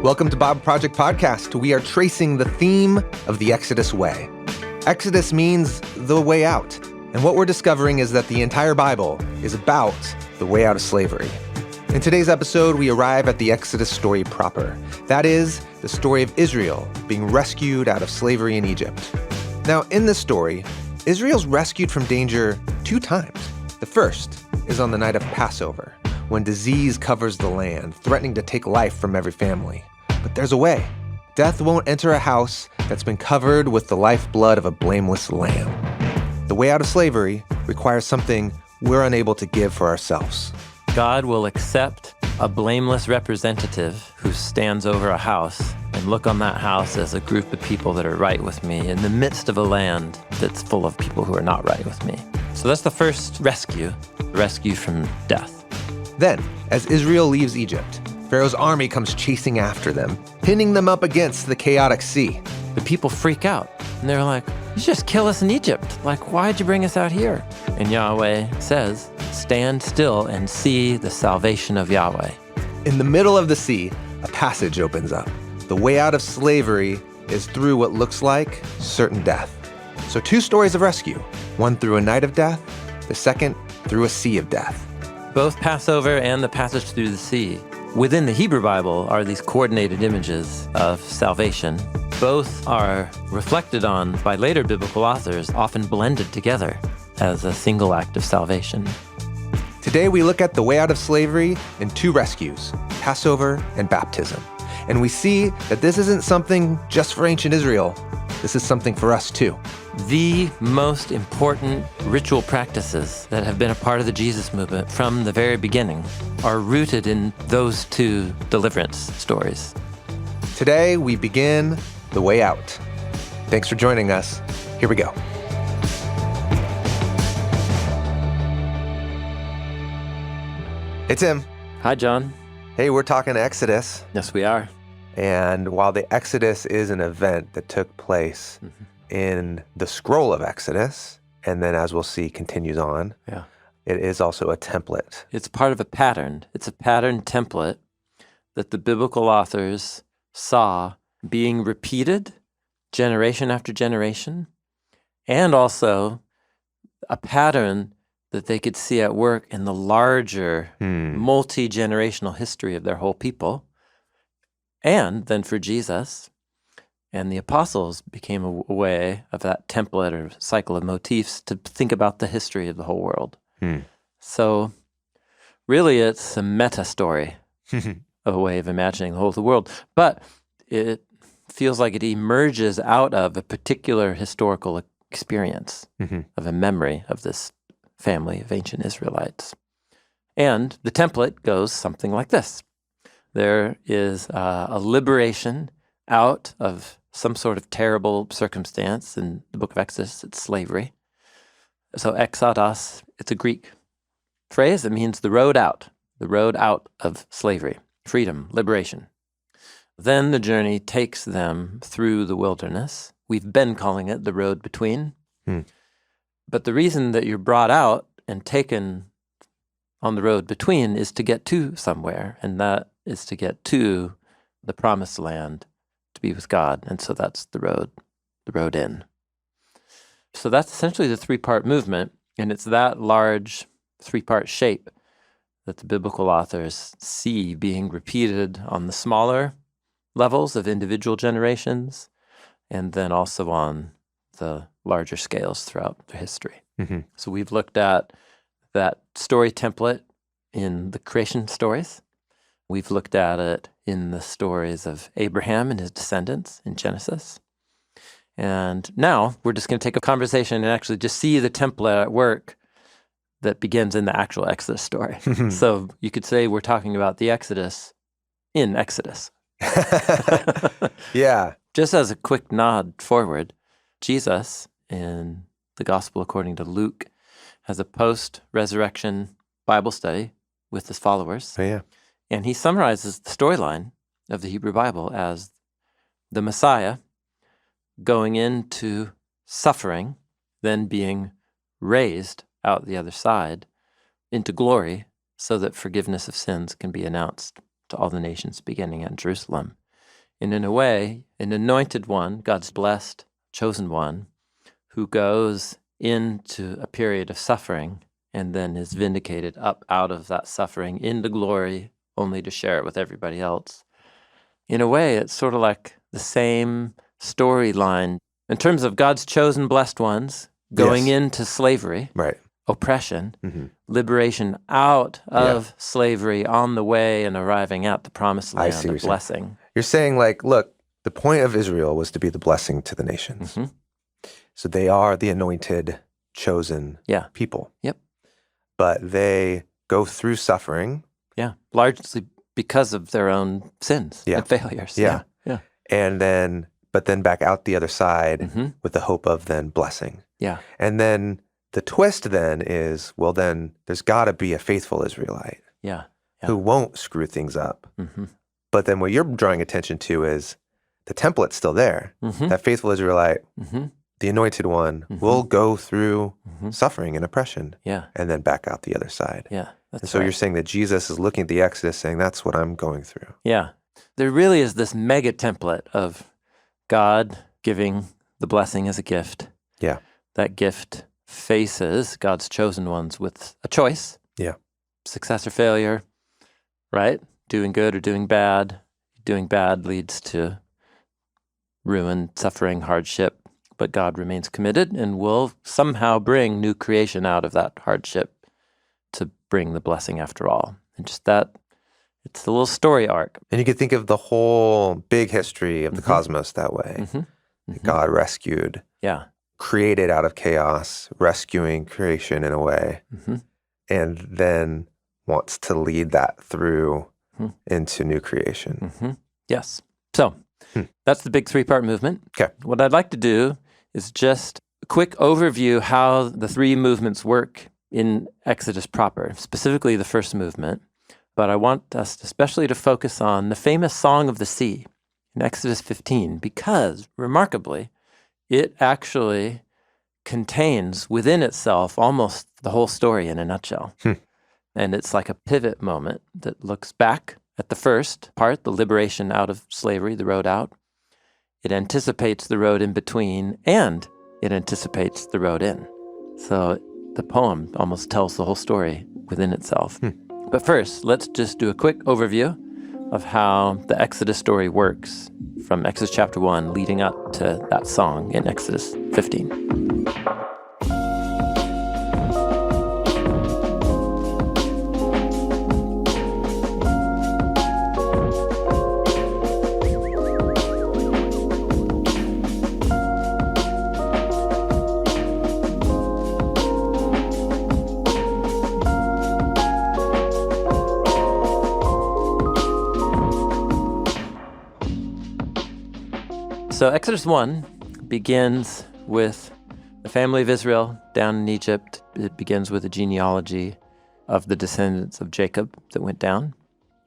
Welcome to Bible Project Podcast. We are tracing the theme of the Exodus way. Exodus means the way out. And what we're discovering is that the entire Bible is about the way out of slavery. In today's episode, we arrive at the Exodus story proper. That is, the story of Israel being rescued out of slavery in Egypt. Now, in this story, Israel's rescued from danger 2 times. The first is on the night of Passover, when disease covers the land, threatening to take life from every family. But there's a way. Death won't enter a house that's been covered with the lifeblood of a blameless lamb. The way out of slavery requires something we're unable to give for ourselves. God will accept a blameless representative who stands over a house and look on that house as a group of people that are right with me in the midst of a land that's full of people who are not right with me. So that's the first rescue from death. Then, as Israel leaves Egypt, Pharaoh's army comes chasing after them, pinning them up against the chaotic sea. The people freak out, and they're like, "You just kill us in Egypt. Like, why'd you bring us out here?" And Yahweh says, "Stand still and see the salvation of Yahweh." In the middle of the sea, a passage opens up. The way out of slavery is through what looks like certain death. So 2 stories of rescue, one through a night of death, the second through a sea of death. Both Passover and the passage through the sea within the Hebrew Bible are these coordinated images of salvation. Both are reflected on by later biblical authors, often blended together as a single act of salvation. Today we look at the way out of slavery in 2 rescues, Passover and baptism. And we see that this isn't something just for ancient Israel. This is something for us too. The most important ritual practices that have been a part of the Jesus movement from the very beginning are rooted in those 2 deliverance stories. Today we begin the way out. Thanks for joining us. Here we go. Hey, Tim. Hi, John. Hey, we're talking Exodus. Yes, we are. And while the Exodus is an event that took place in the scroll of Exodus, and then as we'll see continues on, it is also a template. It's part of a pattern. It's a pattern template that the biblical authors saw being repeated generation after generation, and also a pattern that they could see at work in the larger multi-generational history of their whole people. And then for Jesus and the apostles became a way of that template or cycle of motifs to think about the history of the whole world. So really it's a meta story, a way of imagining the whole of the world. But it feels like it emerges out of a particular historical experience of a memory of this family of ancient Israelites. And the template goes something like this. There is a liberation out of some sort of terrible circumstance. In the book of Exodus, it's slavery. So exodos, it's a Greek phrase that means the road out of slavery, freedom, liberation. Then the journey takes them through the wilderness. We've been calling it the road between. But the reason that you're brought out and taken on the road between is to get to somewhere, and that is to get to the promised land, to be with God. And so that's the road in. So that's essentially the 3-part movement, and it's that large 3-part shape that the biblical authors see being repeated on the smaller levels of individual generations, and then also on the larger scales throughout the history. So we've looked at that story template in the creation stories. We've looked at it in the stories of Abraham and his descendants in Genesis. And now we're just going to take a conversation and actually just see the template at work that begins in the actual Exodus story. So you could say we're talking about the Exodus in Exodus. Yeah. Just as a quick nod forward, Jesus in the Gospel according to Luke has a post-resurrection Bible study with his followers. Oh, yeah. And he summarizes the storyline of the Hebrew Bible as the Messiah going into suffering, then being raised out the other side into glory so that forgiveness of sins can be announced to all the nations beginning at Jerusalem. And in a way, an anointed one, God's blessed, chosen one, who goes into a period of suffering and then is vindicated up out of that suffering into glory, only to share it with everybody else. In a way, it's sort of like the same storyline in terms of God's chosen blessed ones going into slavery, Right. oppression, liberation out of slavery on the way and arriving at the promised I land see what of you're saying. blessing. You're saying, like, look, the point of Israel was to be the blessing to the nations. So they are the anointed, chosen people. Yep. But they go through suffering. Yeah. Largely because of their own sins and failures. Yeah. Yeah. But then back out the other side with the hope of then blessing. Yeah. And then the twist then is, well, then there's got to be a faithful Israelite who won't screw things up. But then what you're drawing attention to is the template's still there. That faithful Israelite, the anointed one, will go through suffering and oppression and then back out the other side. Yeah. And so you're saying that Jesus is looking at the Exodus saying, that's what I'm going through. Yeah. There really is this mega template of God giving the blessing as a gift. Yeah. That gift faces God's chosen ones with a choice. Yeah. Success or failure, right? Doing good or doing bad. Doing bad leads to ruin, suffering, hardship. But God remains committed and will somehow bring new creation out of that hardship to bring the blessing after all. And just that, it's a little story arc. And you could think of the whole big history of the cosmos that way. God rescued, created out of chaos, rescuing creation in a way, and then wants to lead that through into new creation. Yes. So that's the big three-part movement. Okay. What I'd like to do is just a quick overview how the three movements work in Exodus proper, specifically the first movement. But I want us especially to focus on the famous Song of the Sea in Exodus 15, because, remarkably, it actually contains within itself almost the whole story in a nutshell. And it's like a pivot moment that looks back at the first part, the liberation out of slavery, the road out. It anticipates the road in between, and it anticipates the road in. So the poem almost tells the whole story within itself. But first, let's just do a quick overview of how the Exodus story works from Exodus chapter 1 leading up to that song in Exodus 15. So Exodus 1 begins with the family of Israel down in Egypt. It begins with a genealogy of the descendants of Jacob that went down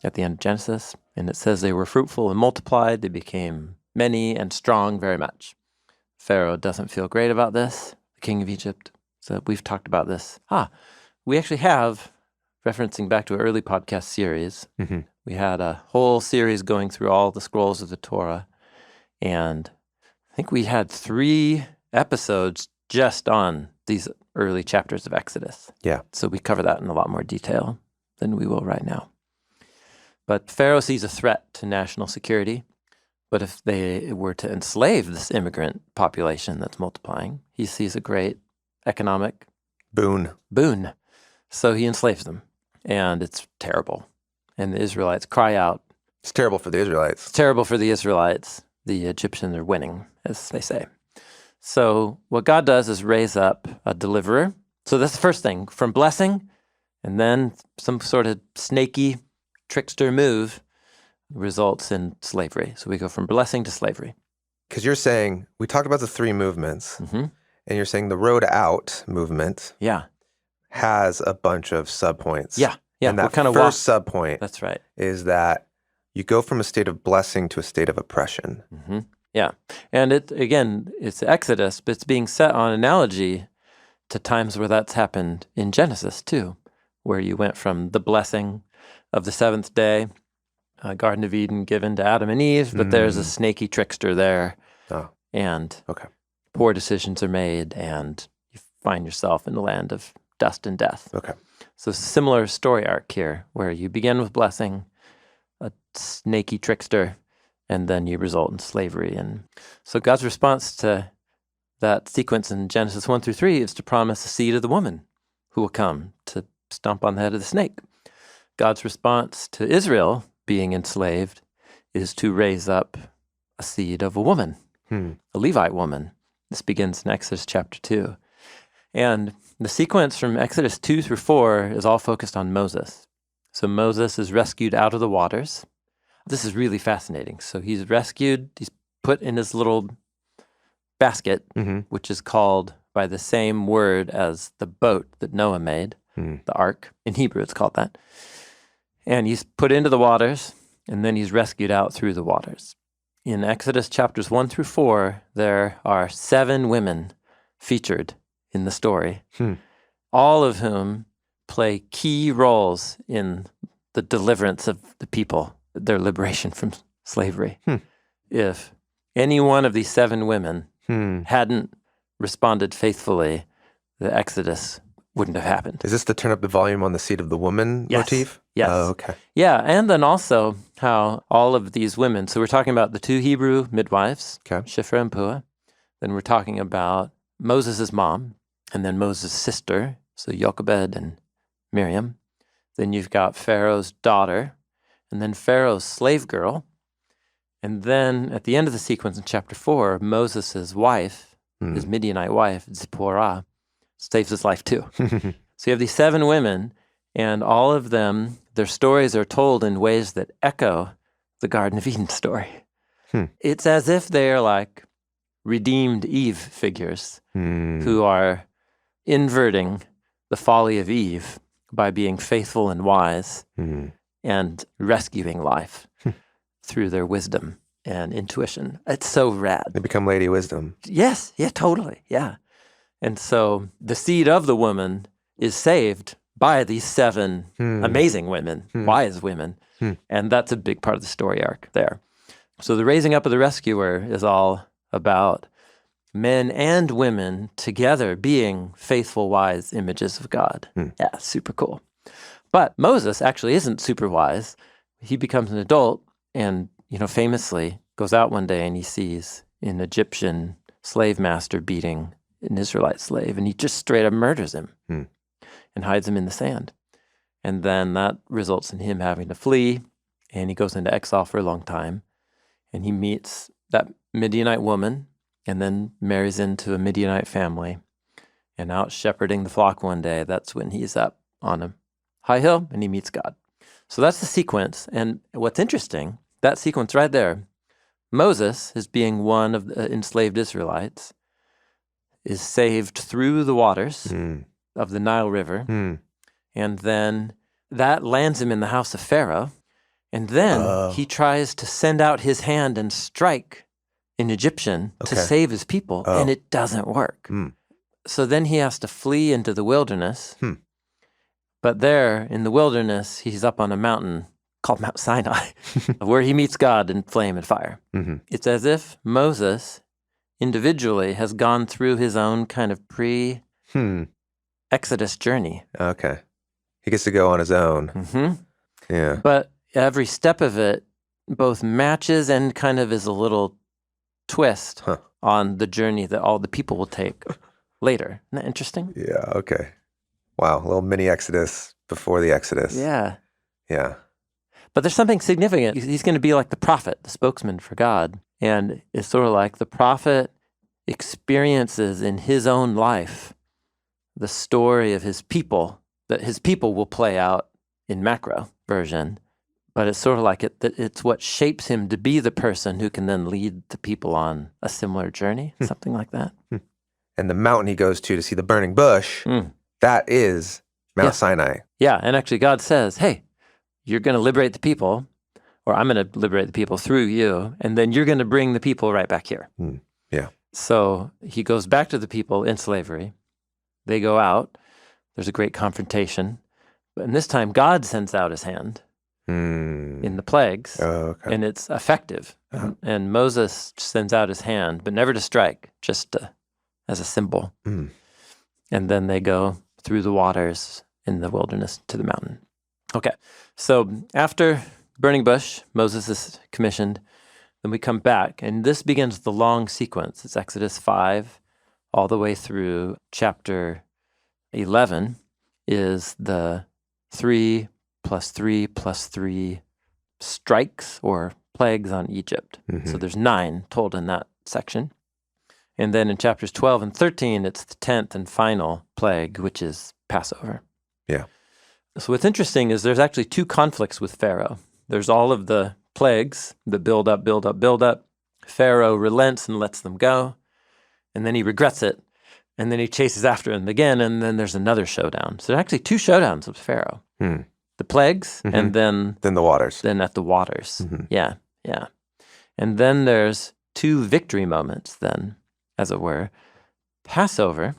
at the end of Genesis. And it says they were fruitful and multiplied. They became many and strong very much. Pharaoh doesn't feel great about this, the king of Egypt. So we've talked about this. We actually have, referencing back to an early podcast series, we had a whole series going through all the scrolls of the Torah. And I think we had 3 episodes just on these early chapters of Exodus. Yeah. So we cover that in a lot more detail than we will right now. But Pharaoh sees a threat to national security. But if they were to enslave this immigrant population that's multiplying, he sees a great economic Boon. So he enslaves them. And it's terrible. And the Israelites cry out. It's terrible for the Israelites. It's terrible for the Israelites. The Egyptians are winning, as they say. So what God does is raise up a deliverer. So that's the first thing, from blessing, and then some sort of snaky trickster move results in slavery. So we go from blessing to slavery. Because you're saying, we talked about the 3 movements, and you're saying the road out movement has a bunch of subpoints. Yeah. And that first subpoint that's right. is that you go from a state of blessing to a state of oppression. Yeah. And it's Exodus, but it's being set on analogy to times where that's happened in Genesis too, where you went from the blessing of the 7th day Garden of Eden given to Adam and Eve, but there's a snaky trickster there, and poor decisions are made, and you find yourself in the land of dust and death. Okay. So similar story arc here, where you begin with blessing, a snaky trickster, and then you result in slavery. And so God's response to that sequence in Genesis 1 through 3 is to promise a seed of the woman who will come to stomp on the head of the snake. God's response to Israel being enslaved is to raise up a seed of a woman, a Levite woman. This begins in Exodus chapter 2. And the sequence from Exodus 2 through 4 is all focused on Moses. So Moses is rescued out of the waters. This is really fascinating. So he's rescued, he's put in his little basket, which is called by the same word as the boat that Noah made, the ark. In Hebrew, it's called that. And he's put into the waters, and then he's rescued out through the waters. In Exodus chapters 1 through 4, there are 7 women featured in the story, all of whom play key roles in the deliverance of the people, their liberation from slavery. If any one of these 7 women hadn't responded faithfully, the Exodus wouldn't have happened. Is this to turn up the volume on the seed of the woman motif? Yes. Oh, okay. Yeah, and then also how all of these women, so we're talking about the 2 Hebrew midwives, Shiphrah and Puah. Then we're talking about Moses' mom, and then Moses' sister, so Jochebed and Miriam. Then you've got Pharaoh's daughter, and then Pharaoh's slave girl. And then at the end of the sequence in chapter 4, Moses' wife, his Midianite wife, Zipporah, saves his life too. So you have these 7 women, and all of them, their stories are told in ways that echo the Garden of Eden story. It's as if they're like redeemed Eve figures who are inverting the folly of Eve by being faithful and wise and rescuing life through their wisdom and intuition. It's so rad. They become Lady Wisdom. Yes, yeah, totally, yeah. And so the seed of the woman is saved by these 7 amazing women, wise women, and that's a big part of the story arc there. So the raising up of the rescuer is all about men and women together being faithful, wise images of God. Yeah, super cool. But Moses actually isn't super wise. He becomes an adult and, famously goes out one day and he sees an Egyptian slave master beating an Israelite slave, and he just straight up murders him and hides him in the sand. And then that results in him having to flee, and he goes into exile for a long time, and he meets that Midianite woman and then marries into a Midianite family. And out shepherding the flock one day, that's when he's up on a high hill and he meets God. So that's the sequence. And what's interesting, that sequence right there, Moses, as being one of the enslaved Israelites, is saved through the waters of the Nile River. And then that lands him in the house of Pharaoh. And then he tries to send out his hand and strike an Egyptian to save his people, and it doesn't work. So then he has to flee into the wilderness. But there in the wilderness, he's up on a mountain called Mount Sinai, where he meets God in flame and fire. It's as if Moses individually has gone through his own kind of pre-Exodus journey. Okay. He gets to go on his own. Yeah. But every step of it both matches and kind of is a little twist on the journey that all the people will take later. Isn't that interesting? Yeah, okay. Wow, a little mini Exodus before the Exodus. Yeah. Yeah. But there's something significant. He's going to be like the prophet, the spokesman for God. And it's sort of like the prophet experiences in his own life the story of his people, that his people will play out in macro version. But it's sort of like it's what shapes him to be the person who can then lead the people on a similar journey, something like that. And the mountain he goes to see the burning bush, that is Mount Sinai. Yeah, and actually God says, hey, you're going to liberate the people, or I'm going to liberate the people through you, and then you're going to bring the people right back here. Yeah. So he goes back to the people in slavery. They go out. There's a great confrontation. And this time God sends out his hand. in the plagues, Oh, okay. and it's effective. Uh-huh. And Moses sends out his hand, but never to strike, just as a symbol. Mm. And then they go through the waters in the wilderness to the mountain. Okay, so after burning bush, Moses is commissioned. Then we come back, and this begins the long sequence. It's Exodus 5 all the way through chapter 11 is the 3 plus 3 plus 3 strikes or plagues on Egypt. So there's 9 told in that section. And then in chapters 12 and 13, it's the 10th and final plague, which is Passover. Yeah. So what's interesting is there's actually 2 conflicts with Pharaoh. There's all of the plagues that build up, build up, build up. Pharaoh relents and lets them go, and then he regrets it, and then he chases after them again, and then there's another showdown. So there are actually 2 showdowns with Pharaoh. The plagues, and then the waters. Then at the waters. Yeah. And then there's 2 victory moments then, as it were. Passover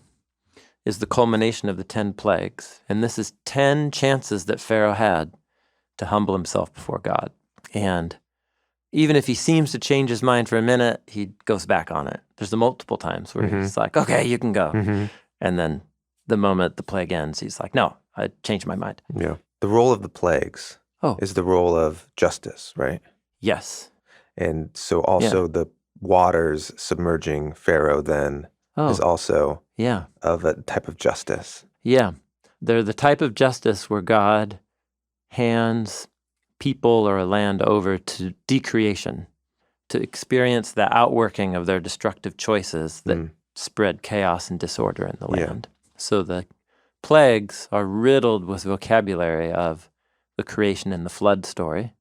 is the culmination of the 10 plagues, and this is 10 chances that Pharaoh had to humble himself before God. And even if he seems to change his mind for a minute, he goes back on it. There's the multiple times where he's like, okay, you can go. And then the moment the plague ends, he's like, no, I changed my mind. Yeah. The role of the plagues is the role of justice, right? Yes. And so also the waters submerging Pharaoh then is also of a type of justice. Yeah. They're the type of justice where God hands people or a land over to decreation, to experience the outworking of their destructive choices that spread chaos and disorder in the land. So the plagues are riddled with vocabulary of the creation and the flood story,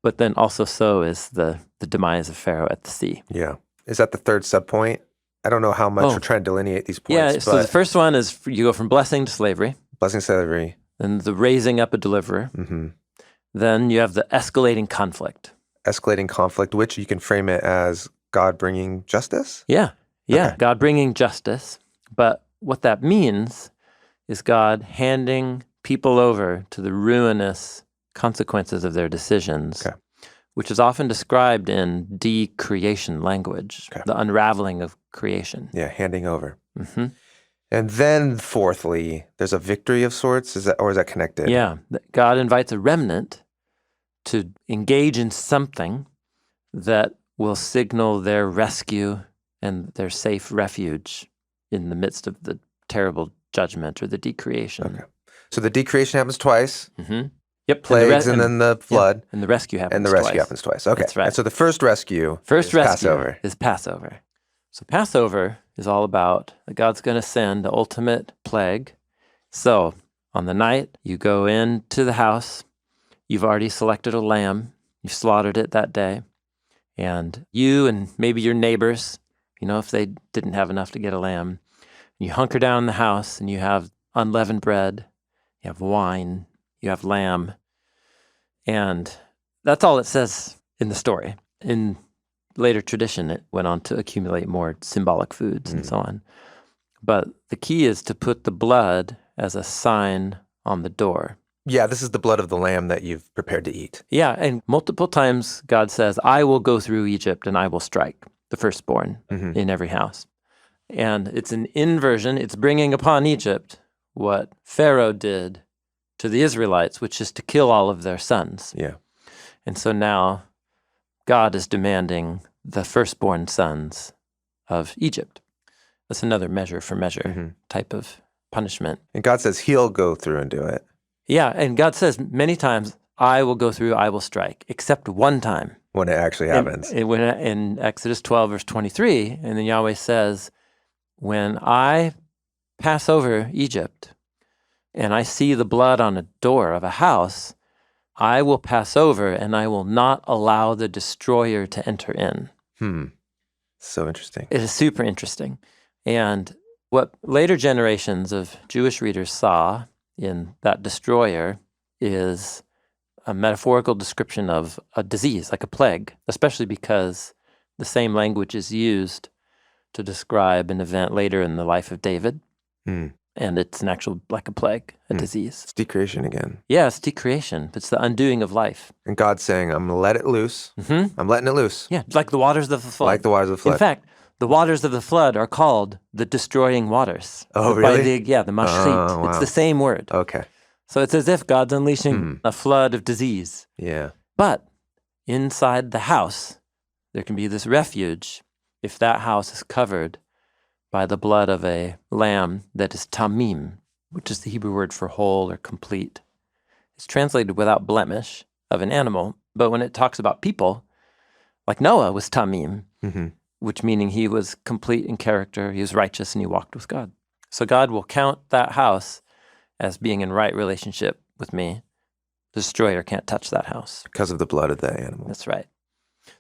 but then also so is the demise of Pharaoh at the sea. Yeah. Is that the third subpoint? I don't know how much we're trying to delineate these points. Yeah, so the first one is you go from blessing to slavery. Blessing, slavery. Then the raising up a deliverer. Then you have the escalating conflict. Escalating conflict, which you can frame it as God bringing justice? Yeah, Okay. God bringing justice. But what that means is God handing people over to the ruinous consequences of their decisions, which is often described in decreation language, the unraveling of creation. Yeah, handing over. And then fourthly, there's a victory of sorts, is that connected? Yeah, God invites a remnant to engage in something that will signal their rescue and their safe refuge in the midst of the terrible judgment or the decreation. Okay. So the decreation happens twice. Yep. Plagues and then the flood. And the rescue happens twice. And the rescue happens twice. Okay. That's right. And so the first rescue is Passover. Is Passover. So Passover is all about God's going to send the ultimate plague. So on the night, you go into the house. You've already selected a lamb. You've slaughtered it that day. And you and maybe your neighbors, if they didn't have enough to get a lamb, you hunker down in the house and you have unleavened bread, you have wine, you have lamb. And that's all it says in the story. In later tradition, it went on to accumulate more symbolic foods and so on. But the key is to put the blood as a sign on the door. Yeah, this is the blood of the lamb that you've prepared to eat. Yeah, and multiple times God says, I will go through Egypt and I will strike the firstborn in every house. And it's an inversion. It's bringing upon Egypt what Pharaoh did to the Israelites, which is to kill all of their sons. Yeah. And so now God is demanding the firstborn sons of Egypt. That's another measure for measure type of punishment. And God says he'll go through and do it. Yeah, and God says many times, I will go through, I will strike, except one time. When it actually happens. In Exodus 12, verse 23, and then Yahweh says, when I pass over Egypt and I see the blood on a door of a house, I will pass over and I will not allow the destroyer to enter in. So interesting. It is super interesting. And what later generations of Jewish readers saw in that destroyer is a metaphorical description of a disease, like a plague, especially because the same language is used to describe an event later in the life of David. and it's an actual, like a plague, a disease. It's decreation again. Yeah, it's decreation. It's the undoing of life. And God's saying, I'm going to let it loose. I'm letting it loose. Yeah, like the waters of the flood. Like the waters of the flood. In fact, the waters of the flood are called the destroying waters. Oh, really? The mashchit. Oh, wow. It's the same word. Okay. So it's as if God's unleashing a flood of disease. Yeah. But inside the house, there can be this refuge if that house is covered by the blood of a lamb that is tamim, which is the Hebrew word for whole or complete. It's translated without blemish of an animal, but when it talks about people, like Noah was tamim, which meaning he was complete in character, he was righteous, and he walked with God. So God will count that house as being in right relationship with me. The destroyer can't touch that house. Because of the blood of the animal. That's right.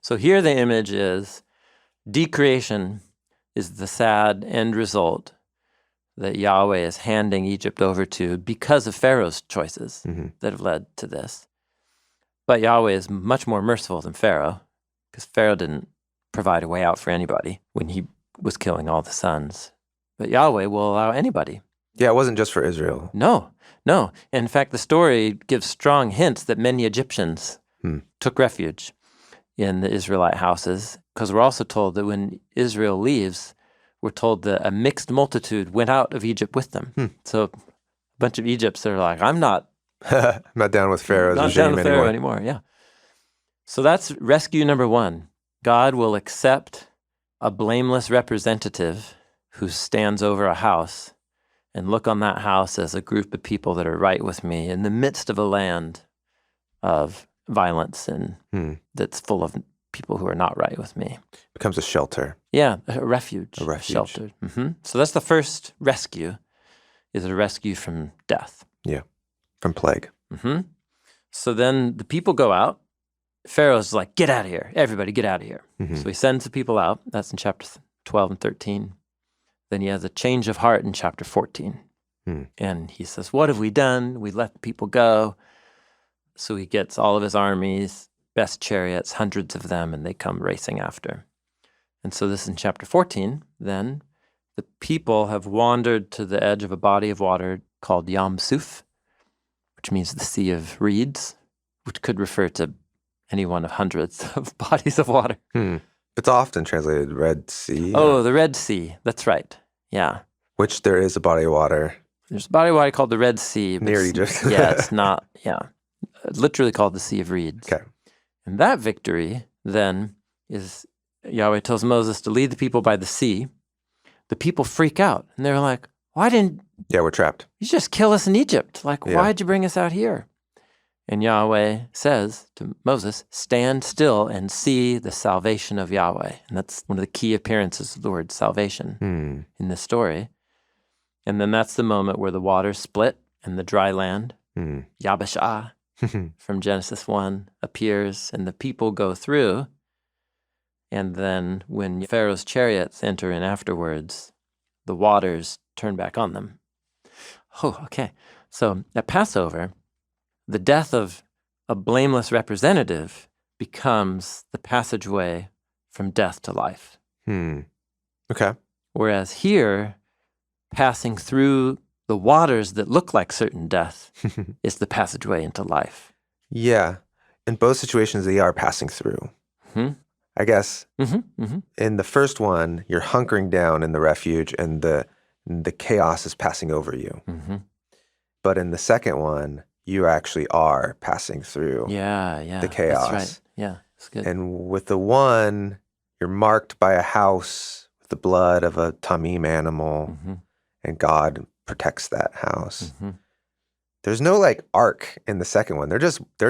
So here the image is decreation is the sad end result that Yahweh is handing Egypt over to because of Pharaoh's choices that have led to this. But Yahweh is much more merciful than Pharaoh, because Pharaoh didn't provide a way out for anybody when he was killing all the sons. But Yahweh will allow anybody. Yeah, it wasn't just for Israel. No. In fact, the story gives strong hints that many Egyptians took refuge in the Israelite houses, because we're also told that when Israel leaves, we're told that a mixed multitude went out of Egypt with them. So a bunch of Egypts are like, I'm not down with Pharaoh's not regime down with Pharaoh anymore. Yeah. So that's rescue number one. God will accept a blameless representative who stands over a house and look on that house as a group of people that are right with me in the midst of a land of violence and that's full of people who are not right with me. Becomes a shelter. Yeah, a refuge. A refuge. Shelter. So that's the first rescue, is a rescue from death. Yeah, from plague. So then the people go out. Pharaoh's like, get out of here. Everybody get out of here. So he sends the people out. That's in chapter 12 and 13. Then he has a change of heart in chapter 14. And he says, what have we done? We let the people go. So he gets all of his armies, best chariots, hundreds of them, and they come racing after. And so this is in chapter 14. Then the people have wandered to the edge of a body of water called Yam Suf, which means the Sea of Reeds, which could refer to any one of hundreds of bodies of water. It's often translated Red Sea. Oh, the Red Sea. That's right. Yeah. Which there is a body of water. There's a body of water called the Red Sea. Near Egypt. Yeah, it's not, literally called the Sea of Reeds. Okay. And that victory then is, Yahweh tells Moses to lead the people by the sea. The people freak out and they're like, why didn't we're trapped. you just kill us in Egypt? Like, why'd you bring us out here? And Yahweh says to Moses, stand still and see the salvation of Yahweh. And that's one of the key appearances of the word salvation in this story. And then that's the moment where the waters split and the dry land, Yabashah, from Genesis 1, appears and the people go through. And then when Pharaoh's chariots enter in afterwards, the waters turn back on them. Oh, okay. So at Passover, the death of a blameless representative becomes the passageway from death to life. Okay. Whereas here, passing through the waters that look like certain death is the passageway into life. Yeah. In both situations, they are passing through. I guess in the first one, you're hunkering down in the refuge and the chaos is passing over you. But in the second one, you actually are passing through the chaos. That's right. Yeah, it's good. And with the one, you're marked by a house with the blood of a tamim animal, and God protects that house. There's no ark in the second one. They're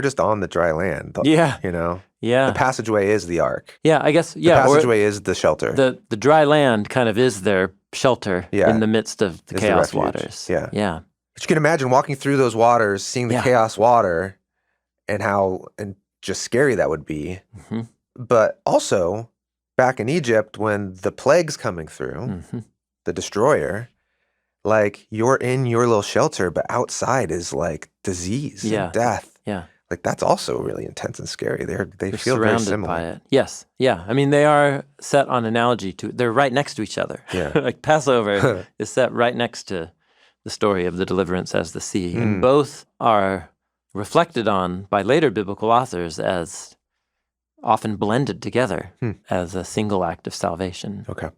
just on the dry land. You know? Yeah. The passageway is the ark. Yeah, I guess, The passageway is the shelter. The dry land kind of is their shelter in the midst of the chaos waters. Yeah. Yeah. But you can imagine walking through those waters, seeing the chaos water, and just scary that would be. But also, back in Egypt, when the plague's coming through, the destroyer, you're in your little shelter, but outside is disease and death. Yeah. That's also really intense and scary. They They're feel very surrounded similar. by it. Yes. Yeah. I mean, they are set on analogy to, they're right next to each other. Yeah. Passover is set right next to the story of the deliverance as the sea. And both are reflected on by later biblical authors as often blended together as a single act of salvation. Okay.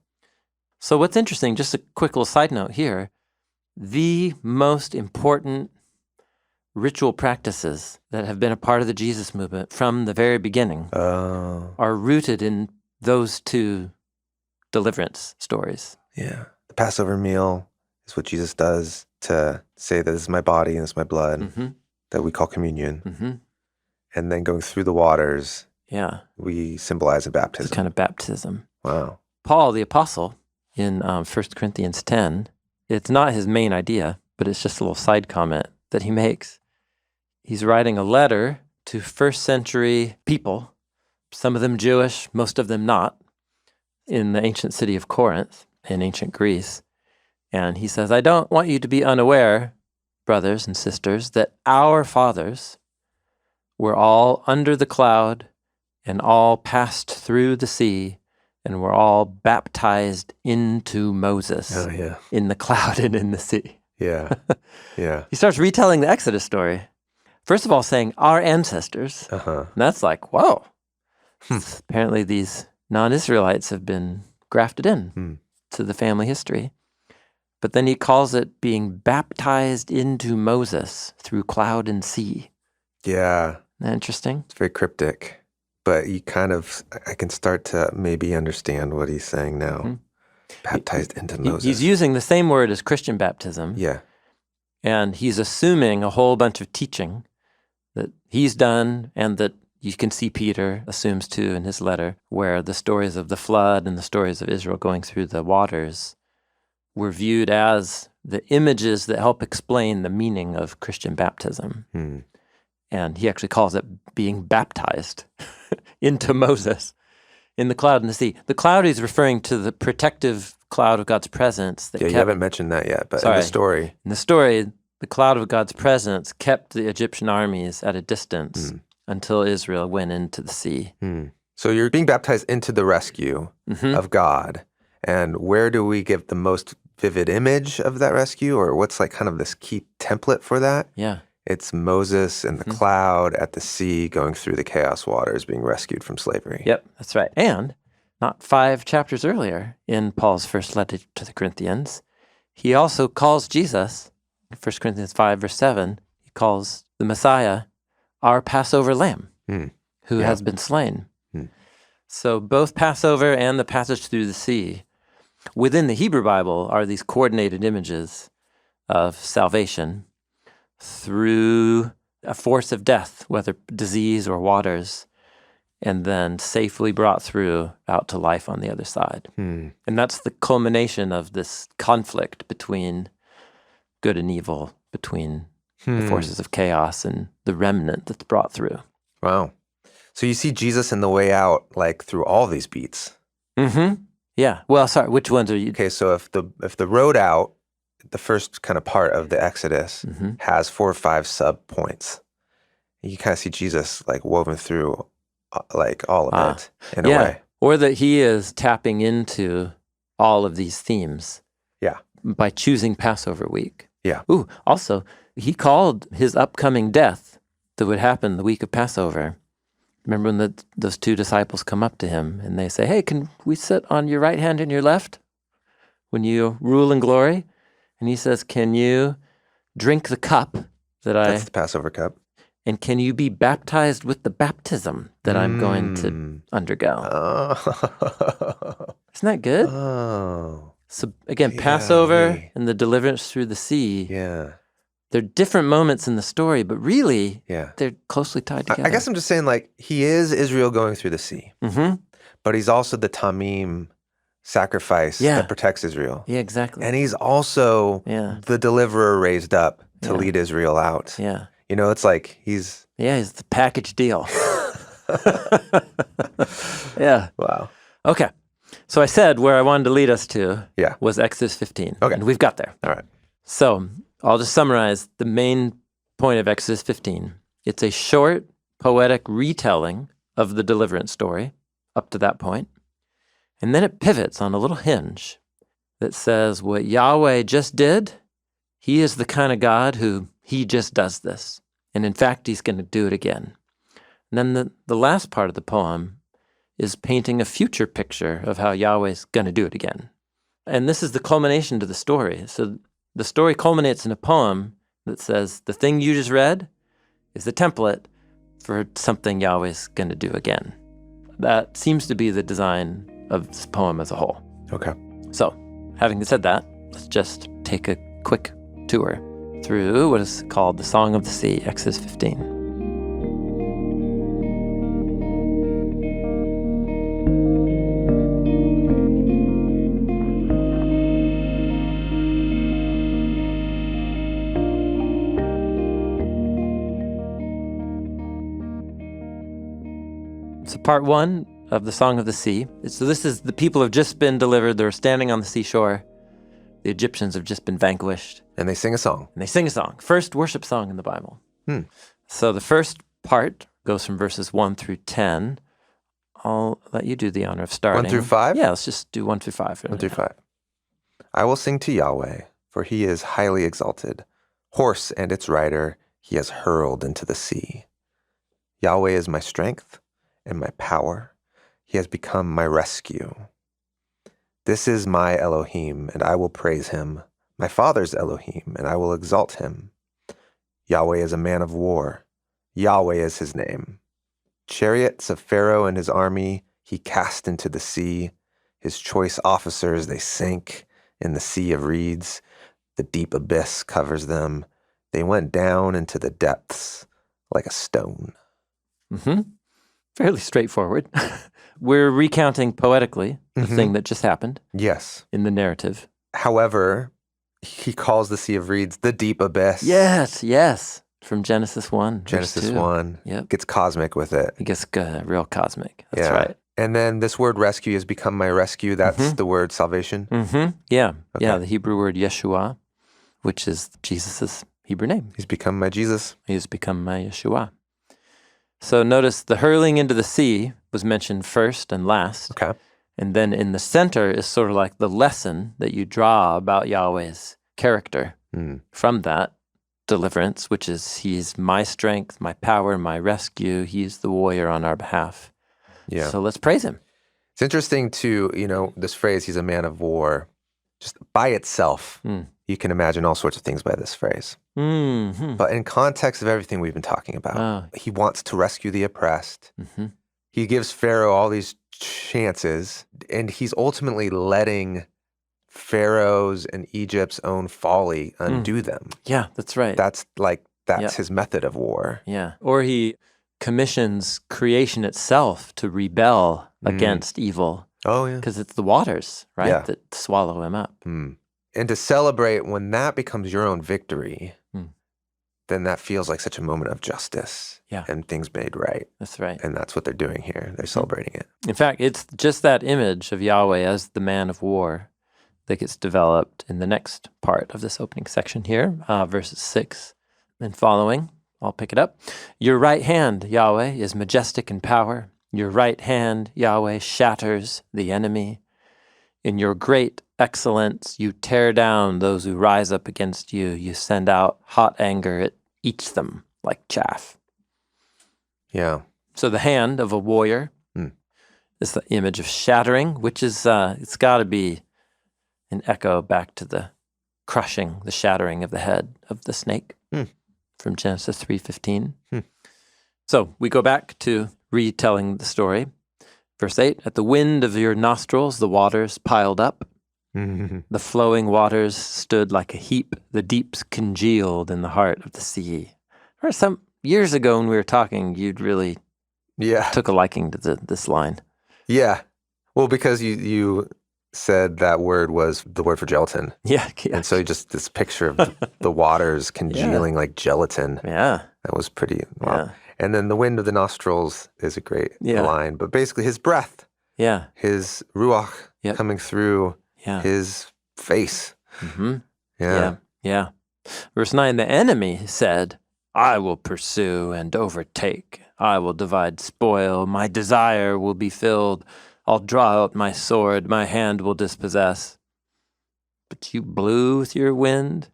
So what's interesting, just a quick little side note here, the most important ritual practices that have been a part of the Jesus movement from the very beginning are rooted in those two deliverance stories. Yeah. The Passover meal is what Jesus does to say that this is my body and this is my blood that we call communion. And then going through the waters, we symbolize a baptism. It's a kind of baptism. Wow. Paul, the apostle, in 1 Corinthians 10, it's not his main idea, but it's just a little side comment that he makes. He's writing a letter to first century people, some of them Jewish, most of them not, in the ancient city of Corinth in ancient Greece. And he says, I don't want you to be unaware, brothers and sisters, that our fathers were all under the cloud and all passed through the sea and were all baptized into Moses in the cloud and in the sea. Yeah. Yeah. He starts retelling the Exodus story. First of all, saying our ancestors. And that's like, whoa. Apparently these non-Israelites have been grafted in to the family history. But then he calls it being baptized into Moses through cloud and sea. Yeah. Isn't that interesting? It's very cryptic, but I can start to maybe understand what he's saying now. Baptized into Moses. He's using the same word as Christian baptism. Yeah. And he's assuming a whole bunch of teaching that he's done and that you can see Peter assumes too in his letter, where the stories of the flood and the stories of Israel going through the waters were viewed as the images that help explain the meaning of Christian baptism. And he actually calls it being baptized into Moses in the cloud and the sea. The cloud he's referring to the protective cloud of God's presence. That you haven't mentioned that yet, but in the story. In the story, the cloud of God's presence kept the Egyptian armies at a distance until Israel went into the sea. So you're being baptized into the rescue of God. And where do we give the most vivid image of that rescue? Or what's like kind of this key template for that? Yeah. It's Moses in the cloud at the sea going through the chaos waters being rescued from slavery. Yep, that's right. And not 5 chapters earlier in Paul's first letter to the Corinthians, he also calls Jesus, 1 Corinthians 5, verse 7, he calls the Messiah our Passover lamb who has been slain. So both Passover and the passage through the sea within the Hebrew Bible are these coordinated images of salvation through a force of death, whether disease or waters, and then safely brought through out to life on the other side. And that's the culmination of this conflict between good and evil, between the forces of chaos and the remnant that's brought through. Wow. So you see Jesus in the way out, like through all these beats. Yeah. Well, sorry, which ones are you? Okay, so if the road out, the first kind of part of the Exodus has 4 or 5 sub points. You kind of see Jesus like woven through like all of it in a way. Or that he is tapping into all of these themes. Yeah. By choosing Passover week. Yeah. Ooh, also, he called his upcoming death that would happen the week of Passover. Remember when those 2 disciples come up to him and they say, hey, can we sit on your right hand and your left when you rule in glory? And he says, can you drink the cup That's the Passover cup. And can you be baptized with the baptism that I'm going to undergo? Isn't that good? So again, Passover and the deliverance through the sea. They're different moments in the story, but really, they're closely tied together. I guess I'm just saying, like, he is Israel going through the sea, but he's also the Tamim sacrifice that protects Israel. Yeah, exactly. And he's also the deliverer raised up to lead Israel out. Yeah. You know, it's like he's the package deal. Yeah. Wow. Okay. So I said where I wanted to lead us to was Exodus 15. Okay. And we've got there. All right. So I'll just summarize the main point of Exodus 15. It's a short, poetic retelling of the deliverance story up to that point. And then it pivots on a little hinge that says what Yahweh just did He is the kind of God who he just does this. And in fact, he's going to do it again. And then the last part of the poem is painting a future picture of how Yahweh's going to do it again. And this is the culmination to the story. So the story culminates in a poem that says, the thing you just read is the template for something Yahweh's going to do again. That seems to be the design of this poem as a whole. Okay. So, having said that, let's just take a quick tour through what is called the Song of the Sea, Exodus 15. So part one of the Song of the Sea. So this is the people have just been delivered. They're standing on the seashore. The Egyptians have just been vanquished. And they sing a song. And they sing a song. First worship song in the Bible. So the first part goes from verses 1 through 10. I'll let you do the honor of starting. 1 through 5? Yeah, let's just do 1 through 5. 1 through 5. I will sing to Yahweh, for he is highly exalted. Horse and its rider he has hurled into the sea. Yahweh is my strength and my power. He has become my rescue. This is my Elohim, and I will praise him, my father's Elohim, and I will exalt him. Yahweh is a man of war. Yahweh is his name. Chariots of Pharaoh and his army he cast into the sea. His choice officers they sank in the sea of reeds. The deep abyss covers them. They went down into the depths like a stone. Fairly straightforward. We're recounting poetically the thing that just happened. Yes. In the narrative. However, he calls the Sea of Reeds the deep abyss. Yes. From Genesis 1. Genesis verse 2. 1. Yep. Gets cosmic with it. It gets real cosmic. That's right. And then this word rescue has become my rescue. That's the word salvation. Yeah. Okay. Yeah, the Hebrew word Yeshua, which is Jesus' Hebrew name. He's become my Jesus. He's become my Yeshua. So notice the hurling into the sea was mentioned first and last. Okay. And then in the center is sort of like the lesson that you draw about Yahweh's character from that deliverance, which is he's my strength, my power, my rescue. He's the warrior on our behalf. Yeah. So let's praise him. It's interesting to, this phrase, he's a man of war, just by itself, you can imagine all sorts of things by this phrase. But in context of everything we've been talking about, he wants to rescue the oppressed. He gives Pharaoh all these chances, and he's ultimately letting Pharaoh's and Egypt's own folly undo them. Yeah, that's right. That's his method of war. Yeah. Or he commissions creation itself to rebel against evil. Oh, yeah. Because it's the waters, right, Yeah. that swallow him up. And to celebrate when that becomes your own victory, then that feels like such a moment of justice and things made right. That's right. And that's what they're doing here. They're celebrating it. In fact, it's just that image of Yahweh as the man of war that gets developed in the next part of this opening section here, verses 6 and following. I'll pick it up. Your right hand, Yahweh, is majestic in power. Your right hand, Yahweh, shatters the enemy. In your great excellence, you tear down those who rise up against you. You send out hot anger. It eats them like chaff. Yeah. So the hand of a warrior is the image of shattering, which is, it's got to be an echo back to the crushing, the shattering of the head of the snake from Genesis 3:15. So we go back to retelling the story. Verse 8, at the wind of your nostrils, the waters piled up. The flowing waters stood like a heap. The deeps congealed in the heart of the sea. Or some years ago when we were talking, you'd really took a liking to this line. Yeah. Well, because you said that word was the word for gelatin. Yeah. And so just this picture of the waters congealing like gelatin. Yeah. That was pretty, wow. Yeah. And then the wind of the nostrils is a great line. But basically his breath, his ruach coming through his face. Yeah. Verse 9, the enemy said, I will pursue and overtake. I will divide spoil. My desire will be filled. I'll draw out my sword. My hand will dispossess. But you blew with your wind.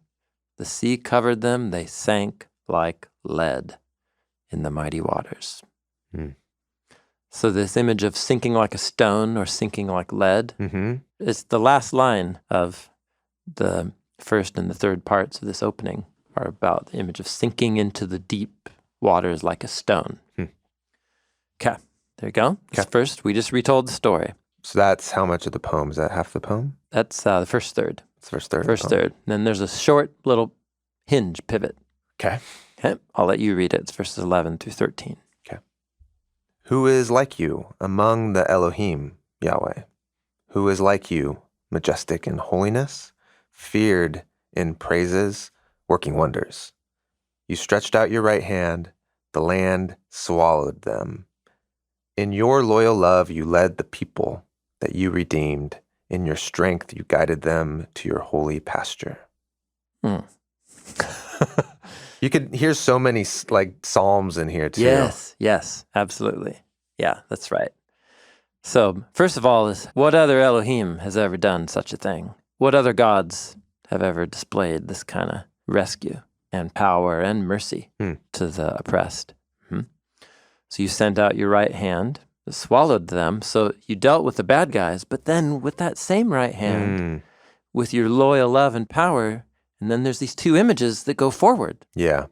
The sea covered them. They sank like lead in the mighty waters. Hmm. So this image of sinking like a stone or sinking like lead, it's the last line of the first and the third parts of this opening are about the image of sinking into the deep waters like a stone. Okay, there you go. First, we just retold the story. So that's how much of the poem? Is that half the poem? That's the first third. It's the first third. First third. Then there's a short little hinge pivot. Okay. Okay, I'll let you read it. It's verses 11 through 13. Okay. Who is like you among the Elohim, Yahweh? Who is like you, majestic in holiness, feared in praises, working wonders? You stretched out your right hand, the land swallowed them. In your loyal love you led the people that you redeemed. In your strength you guided them to your holy pasture. You could hear so many psalms in here too. Yes, absolutely. Yeah, that's right. So first of all is, what other Elohim has ever done such a thing? What other gods have ever displayed this kind of rescue and power and mercy to the oppressed? So you sent out your right hand, it swallowed them. So you dealt with the bad guys, but then with that same right hand, with your loyal love and power, and then there's these two images that go forward. Yeah.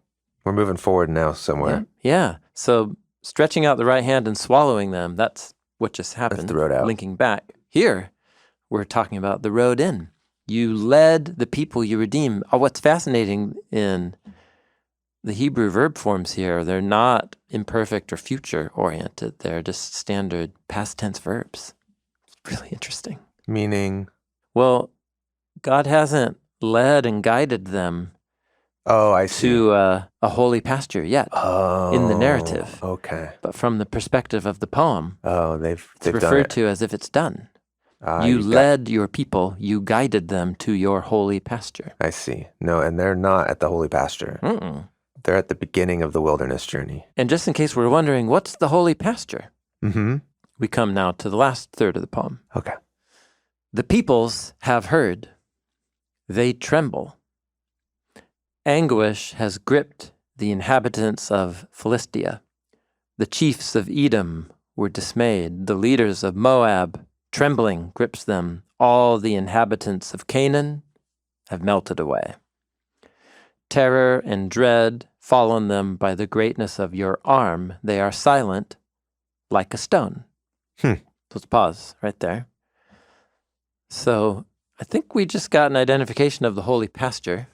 We're moving forward now somewhere. Yeah. So stretching out the right hand and swallowing them, that's what just happened. That's the road out. Linking back. Here, we're talking about the road in. You led the people you redeem. What's fascinating in the Hebrew verb forms here, they're not imperfect or future oriented. They're just standard past tense verbs. It's really interesting. Meaning? Well, God hasn't led and guided them to a holy pasture yet in the narrative. Okay. But from the perspective of the poem, they've referred to as if it's done. You led your people, you guided them to your holy pasture. I see. No, and they're not at the holy pasture. They're at the beginning of the wilderness journey. And just in case we're wondering, what's the holy pasture? We come now to the last third of the poem. Okay. The peoples have heard. They tremble. Anguish has gripped the inhabitants of Philistia. The chiefs of Edom were dismayed. The leaders of Moab, trembling, grips them. All the inhabitants of Canaan have melted away. Terror and dread fall on them by the greatness of your arm. They are silent like a stone. So let's pause right there. So I think we just got an identification of the holy pasture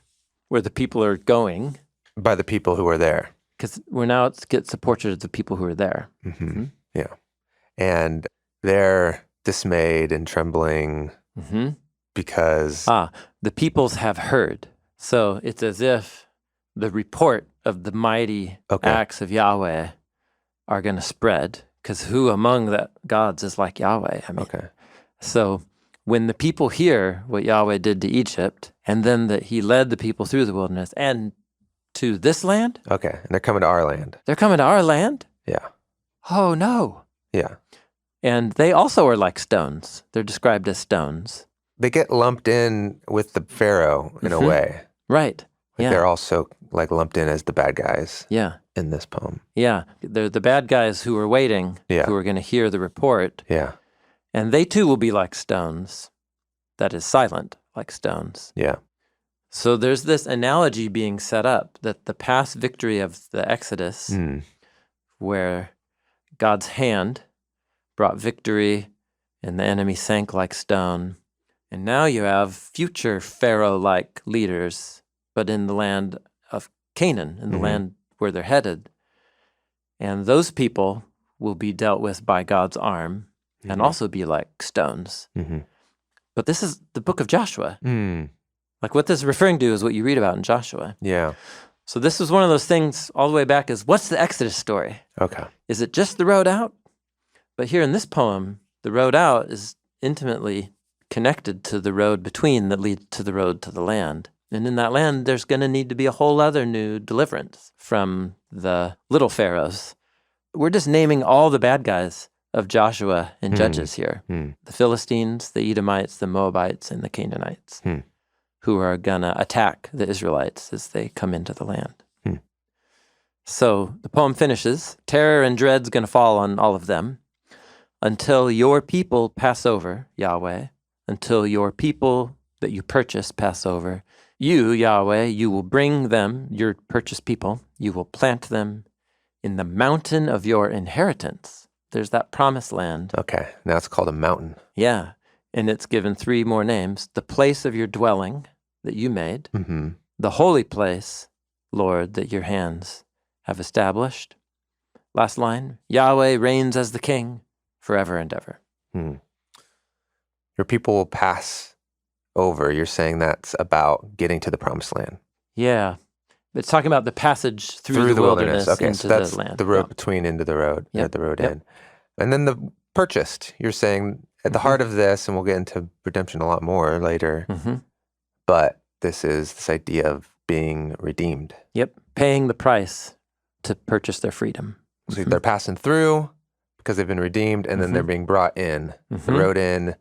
where the people are going. By the people who are there. Because it gets a portrait of the people who are there. Yeah. And they're dismayed and trembling because... the peoples have heard. So it's as if the report of the mighty acts of Yahweh are going to spread, because who among the gods is like Yahweh? So when the people hear what Yahweh did to Egypt, and then that he led the people through the wilderness and to this land. Okay, and they're coming to our land. They're coming to our land? Yeah. Oh, no. Yeah. And they also are like stones. They're described as stones. They get lumped in with the Pharaoh in a way. Right. They're also lumped in as the bad guys in this poem. Yeah. They're the bad guys who are waiting, who are going to hear the report. Yeah. And they too will be like stones. That is silent, like stones. Yeah. So there's this analogy being set up that the past victory of the Exodus, where God's hand brought victory and the enemy sank like stone. And now you have future Pharaoh-like leaders, but in the land of Canaan, in the land where they're headed. And those people will be dealt with by God's arm and also be like stones. But this is the book of Joshua. Like what this is referring to is what you read about in Joshua. Yeah. So this was one of those things all the way back is, what's the Exodus story? Okay. Is it just the road out? But here in this poem, the road out is intimately connected to the road between that leads to the road to the land. And in that land, there's going to need to be a whole other new deliverance from the little pharaohs. We're just naming all the bad guys of Joshua and Judges here. The Philistines, the Edomites, the Moabites, and the Canaanites. who are going to attack the Israelites as they come into the land. So the poem finishes, terror and dread's going to fall on all of them until your people pass over, Yahweh, until your people that you purchase pass over. You, Yahweh, you will bring them, your purchased people, you will plant them in the mountain of your inheritance. There's that promised land. Okay, now it's called a mountain. Yeah, and it's given 3 more names. The place of your dwelling that you made, the holy place, Lord, that your hands have established. Last line, Yahweh reigns as the king forever and ever. Your people will pass over. You're saying that's about getting to the promised land. Yeah. It's talking about the passage through the wilderness Okay, into so that's the land. the road between into the road, the road in. And then the purchased, you're saying at the heart of this, and we'll get into redemption a lot more later, but this is this idea of being redeemed. Yep, paying the price to purchase their freedom. So they're passing through because they've been redeemed, and then they're being brought in. The road in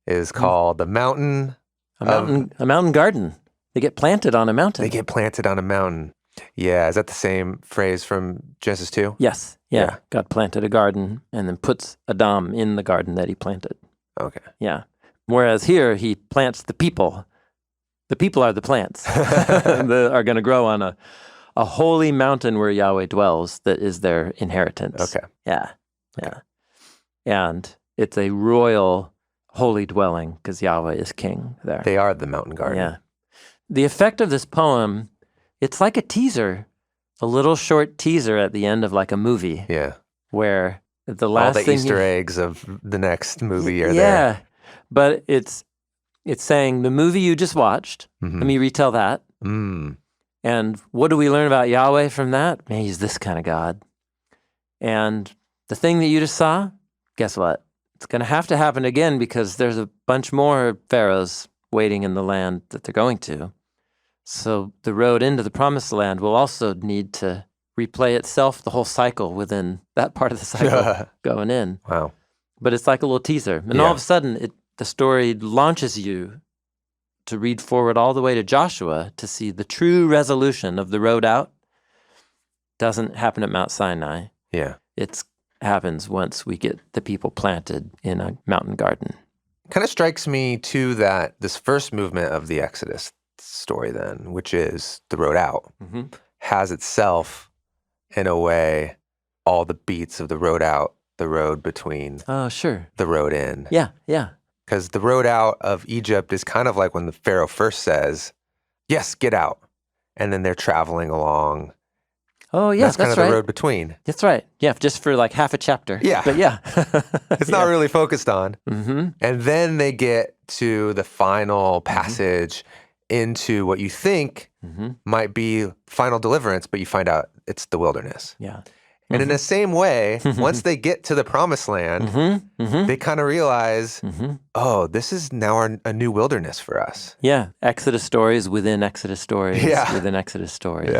is called the mountain. A mountain garden. They get planted on a mountain. They get planted on a mountain. Yeah, is that the same phrase from Genesis 2? Yes, yeah. God planted a garden and then puts Adam in the garden that he planted. Okay. Yeah. Whereas here, he plants the people. The people are the plants that are going to grow on a holy mountain where Yahweh dwells that is their inheritance. Okay. Yeah. And it's a royal holy dwelling because Yahweh is king there. They are the mountain garden. Yeah. The effect of this poem, it's like a teaser, a little short teaser at the end of like a movie. Yeah. Where the last all the thing Easter eggs of the next movie are there. Yeah. But it's saying the movie you just watched, let me retell that. And what do we learn about Yahweh from that? Man, he's this kind of God. And the thing that you just saw, guess what? It's going to happen again because there's a bunch more pharaohs waiting in the land that they're going to. So the road into the promised land will also need to replay itself, the whole cycle within that part of the cycle going in. Wow. But it's like a little teaser. And all of a sudden, the story launches you to read forward all the way to Joshua to see the true resolution of the road out. Doesn't happen at Mount Sinai. Yeah. It happens once we get the people planted in a mountain garden. Kind of strikes me, too, that this first movement of the Exodus story then, which is the road out, has itself, in a way, all the beats of the road out, the road between the road in. Yeah. Because the road out of Egypt is kind of like when the Pharaoh first says, yes, get out. And then they're traveling along. Oh, yeah, that's kind of right. the road between. That's right. Yeah, just for like half a chapter. Yeah. But yeah. It's not really focused on. And then they get to the final passage into what you think might be final deliverance, but you find out it's the wilderness. Yeah. And in the same way, once they get to the promised land, they kind of realize, oh, this is now a new wilderness for us. Yeah. Exodus stories within Exodus stories within Exodus stories.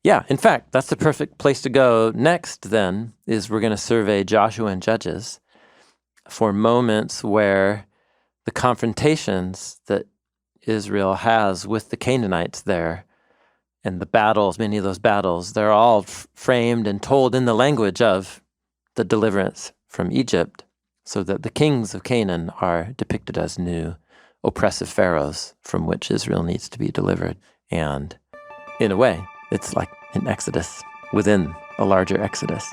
Yeah. In fact, that's the perfect place to go. Next, then, is we're going to survey Joshua and Judges for moments where the confrontations that Israel has with the Canaanites there and the battles, many of those battles, they're all framed and told in the language of the deliverance from Egypt, so that the kings of Canaan are depicted as new oppressive pharaohs from which Israel needs to be delivered. And in a way, it's like an Exodus within a larger Exodus.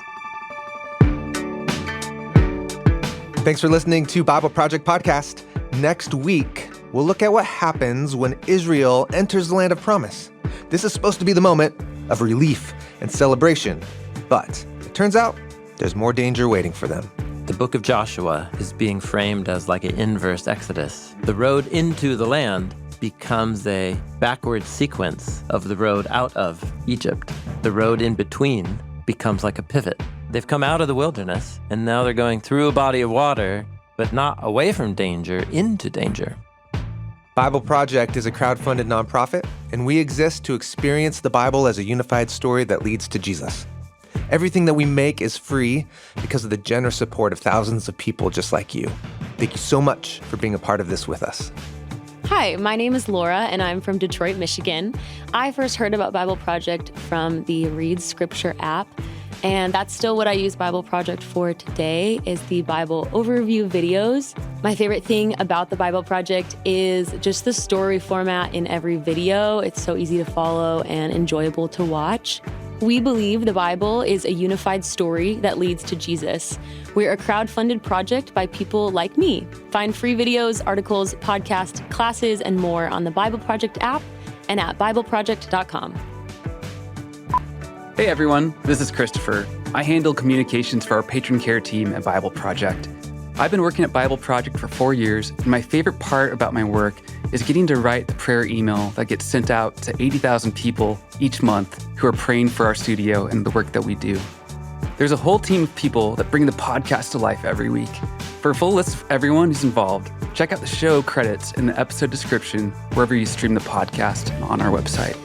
Thanks for listening to Bible Project Podcast. Next week, we'll look at what happens when Israel enters the land of promise. This is supposed to be the moment of relief and celebration, but it turns out there's more danger waiting for them. The book of Joshua is being framed as like an inverse Exodus. The road into the land becomes a backward sequence of the road out of Egypt. The road in between becomes like a pivot. They've come out of the wilderness, and now they're going through a body of water, but not away from danger, into danger. Bible Project is a crowd-funded nonprofit, and we exist to experience the Bible as a unified story that leads to Jesus. Everything that we make is free because of the generous support of thousands of people just like you. Thank you so much for being a part of this with us. Hi, my name is Laura, and I'm from Detroit, Michigan. I first heard about Bible Project from the Read Scripture app, and that's still what I use Bible Project for today, is the Bible overview videos. My favorite thing about the Bible Project is just the story format in every video. It's so easy to follow and enjoyable to watch. We believe the Bible is a unified story that leads to Jesus. We're a crowd-funded project by people like me. Find free videos, articles, podcasts, classes, and more on the Bible Project app and at bibleproject.com. Hey everyone, this is Christopher. I handle communications for our patron care team at Bible Project. I've been working at Bible Project for 4 years, and my favorite part about my work is getting to write the prayer email that gets sent out to 80,000 people each month who are praying for our studio and the work that we do. There's a whole team of people that bring the podcast to life every week. For a full list of everyone who's involved, check out the show credits in the episode description wherever you stream the podcast and on our website.